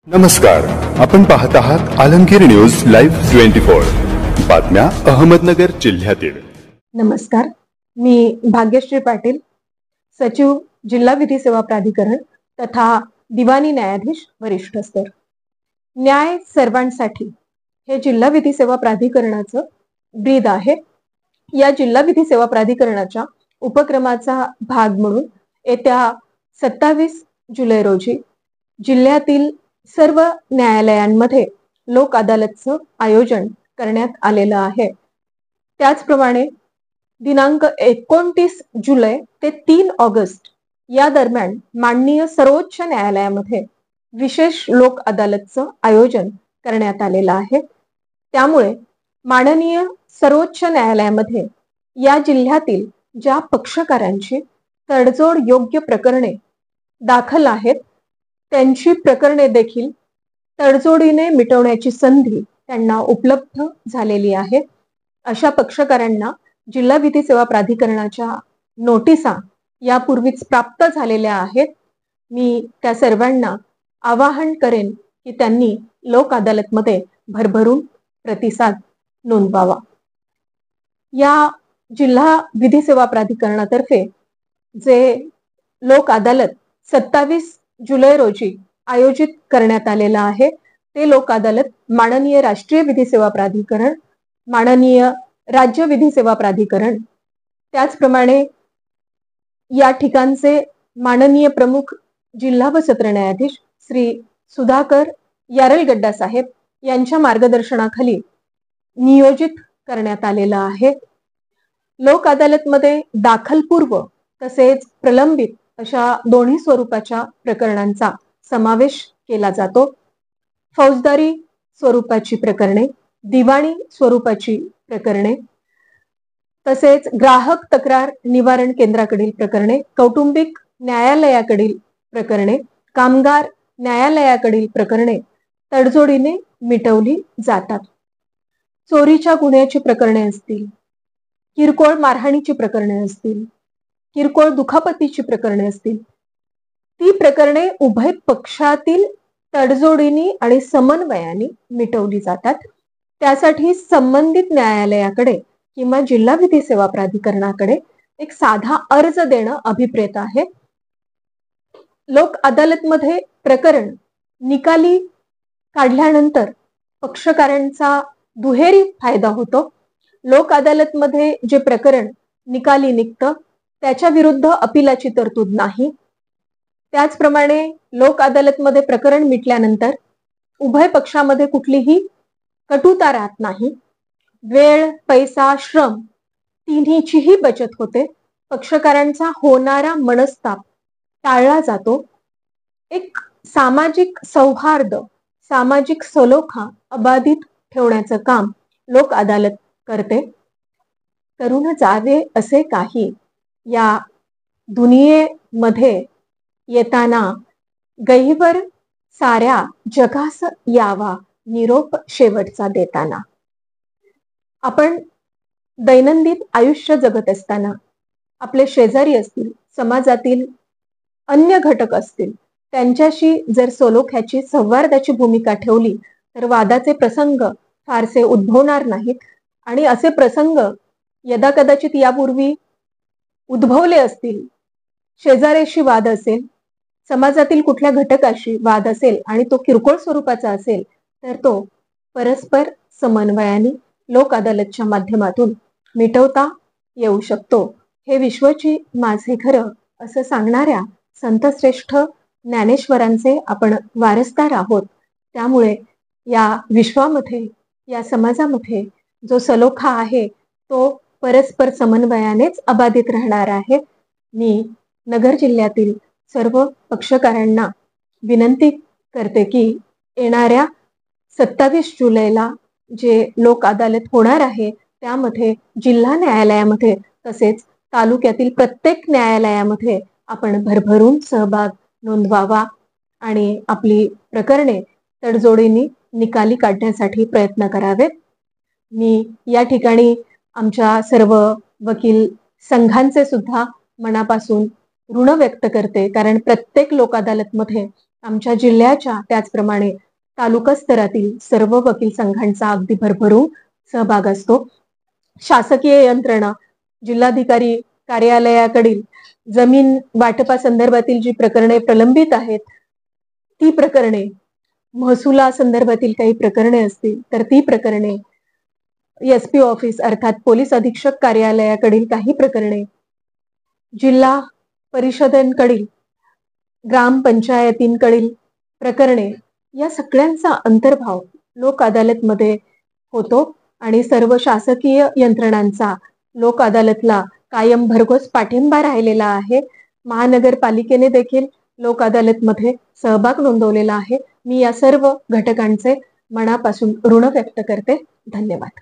नमस्कार, आपण पाहत आहात आलमगीर न्यूज लाईव्ह 24 बातम्या अहमदनगर जिल्ह्यातील। नमस्कार, मी भाग्यश्री पाटील, सचिव जिल्हा विधी सेवा प्राधिकरण तथा दिवाणी न्यायाधीश वरिष्ठ स्तर। न्याय सर्वांसाठी हे जिल्हा विधी सेवा प्राधिकरणाचं ब्रीद आहे। या जिल्हा विधी सेवा प्राधिकरणाच्या उपक्रमाचा भाग म्हणून येत्या 27 जुलै रोजी जिल्ह्यातील सर्व न्यायालयांमध्ये लोक अदालतचं आयोजन करण्यात आलेलं आहे। त्याचप्रमाणे दिनांक 29 जुलै ते 3 ऑगस्ट या दरम्यान माननीय सर्वोच्च न्यायालयामध्ये विशेष लोक अदालतचं आयोजन करण्यात आलेलं आहे। त्यामुळे माननीय सर्वोच्च न्यायालयामध्ये या जिल्ह्यातील ज्या पक्षकारांची तडजोड योग्य प्रकरणे दाखल आहेत त्यांची प्रकरणे देखील तडजोडीने मिटवण्याची संधी त्यांना उपलब्ध झालेली आहे। अशा पक्षकारांना जिल्हा विधी सेवा प्राधिकरणाच्या नोटिसा यापूर्वीच प्राप्त झालेल्या आहेत। मी त्या सर्वांना आवाहन करेन की त्यांनी लोक अदालतमध्ये भरभरून प्रतिसाद नोंदवावा। या जिल्हा विधी सेवा प्राधिकरणातर्फे जे लोक अदालत 27 जुलै रोजी आयोजित करण्यात आलेला आहे ते लोक अदालत माननीय राष्ट्रीय विधी सेवा प्राधिकरण, माननीय राज्य विधी सेवा प्राधिकरण, त्याचप्रमाणे या ठिकाणचे माननीय प्रमुख जिल्हा व सत्र न्यायाधीश श्री सुधाकर यारलगड्डा साहेब यांच्या मार्गदर्शनाखाली नियोजित करण्यात आलेला आहे। लोक अदालतमध्ये दाखलपूर्व तसेच प्रलंबित अशा दोन्ही स्वरूपाच्या प्रकरणांचा समावेश केला जातो। फौजदारी स्वरूपाची प्रकरणे, दिवाणी स्वरूपाची प्रकरणे, तसेच ग्राहक तक्रार निवारण केंद्राकडील प्रकरणे, कौटुंबिक न्यायालयाकडील प्रकरणे, कामगार न्यायालयाकडील प्रकरणे तडजोडीने मिटवली जातात। चोरीच्या गुन्ह्याची प्रकरणे असतील, किरकोळ मारहाणीची प्रकरणे असतील, किरकोळ दुखापतीची प्रकरणे असतील, ती प्रकरणे उभय पक्षातील तडजोडीने आणि समन्वयाने मिटवली जातात। त्यासाठी संबंधित न्यायालयाकडे किंवा जिल्हा विधी सेवा प्राधिकरणाकडे एक साधा अर्ज देणं अभिप्रेत आहे। लोक अदालतमध्ये प्रकरण निकाली काढल्यानंतर पक्षकारांचा दुहेरी फायदा होतो। लोक अदालतमध्ये जे प्रकरण निकाली निघतं त्याच्या विरुद्ध अपीलाची तरतूद नाही। त्याचप्रमाणे लोक अदालतमध्ये प्रकरण मिटल्यानंतर उभय पक्षामध्ये कुठलीही कटुता राहत नाही। वेळ, पैसा, श्रम तिन्हीचीही बचत होते। पक्षकारांचा होणारा मनस्ताप टाळला जातो। एक सामाजिक सौहार्द, सामाजिक सलोखा अबाधित ठेवण्याचं काम लोक अदालत करते। करून जावे असे काही या दुनियेमध्ये येताना गहिवर साऱ्या जगास यावा निरोप शेवटचा देताना। आपण दैनंदिन आयुष्य जगत असताना आपले शेजारी असतील, समाजातील अन्य घटक असतील, त्यांच्याशी जर सलोख्याची, संवादाची भूमिका ठेवली तर वादाचे प्रसंग फारसे उद्भवणार नाहीत। आणि असे प्रसंग यदाकदाचित यापूर्वी उद्भवले असतील, शेजाऱ्याशी वाद असेल, समाजातील कुठल्या घटकाशी वाद असेल आणि तो किरकोळ स्वरूपाचा असेल तर तो परस्पर समन्वयाने लोक अदालतच्या माध्यमातून मिटवता येऊ शकतो। हे विश्वची माझे खरं असं सांगणाऱ्या संतश्रेष्ठ ज्ञानेश्वरांचे आपण वारसदार आहोत। त्यामुळे या विश्वामध्ये, या समाजामध्ये जो सलोखा आहे तो परस्पर समन्वयानेच अबाधित राहणार आहे। मी नगर जिल्ह्यातील सर्व पक्षकारांना विनंती करते की येणाऱ्या 27 जुलैला जे लोक अदालत होणार आहे त्यामध्ये जिल्हा न्यायालयामध्ये तसेच तालुक्यातील प्रत्येक न्यायालयामध्ये आपण भरभरून सहभाग नोंदवावा आणि आपली प्रकरणे तडजोडीने निकाली काढण्यासाठी प्रयत्न करावेत। मी या ठिकाणी आमच्या सर्व वकील संघांचे सुद्धा मनापासून ऋण व्यक्त करते, कारण प्रत्येक लोक अदालतमध्ये आमच्या जिल्ह्याच्या त्याचप्रमाणे तालुका स्तरातील सर्व वकील संघांचा अगदी भरभरून सहभाग असतो. शासकीय यंत्रणा, जिल्हाधिकारी कार्यालयाकडील जमीन वाटपासंदर्भातील जी प्रकरणे प्रलंबित आहेत, ती प्रकरणे, महसुलासंदर्भातील काही प्रकरणे असतील तर ती प्रकरणे, SP ऑफिस अर्थात पोलीस अधीक्षक कार्यालयाकडील काही प्रकरणे, जिल्हा परिषदांकडील, ग्रामपंचायतींकडील प्रकरणे, या सगळ्यांचा अंतर्भाव लोक अदालतमध्ये होतो आणि सर्व शासकीय यंत्रणांचा लोक अदालतला कायम भरघोस पाठिंबा राहिलेला आहे. महानगरपालिकेने देखील लोक अदालतमध्ये सहभाग नोंदवलेला आहे. मी या सर्व घटकांचे मनापासून ऋण व्यक्त करते. धन्यवाद.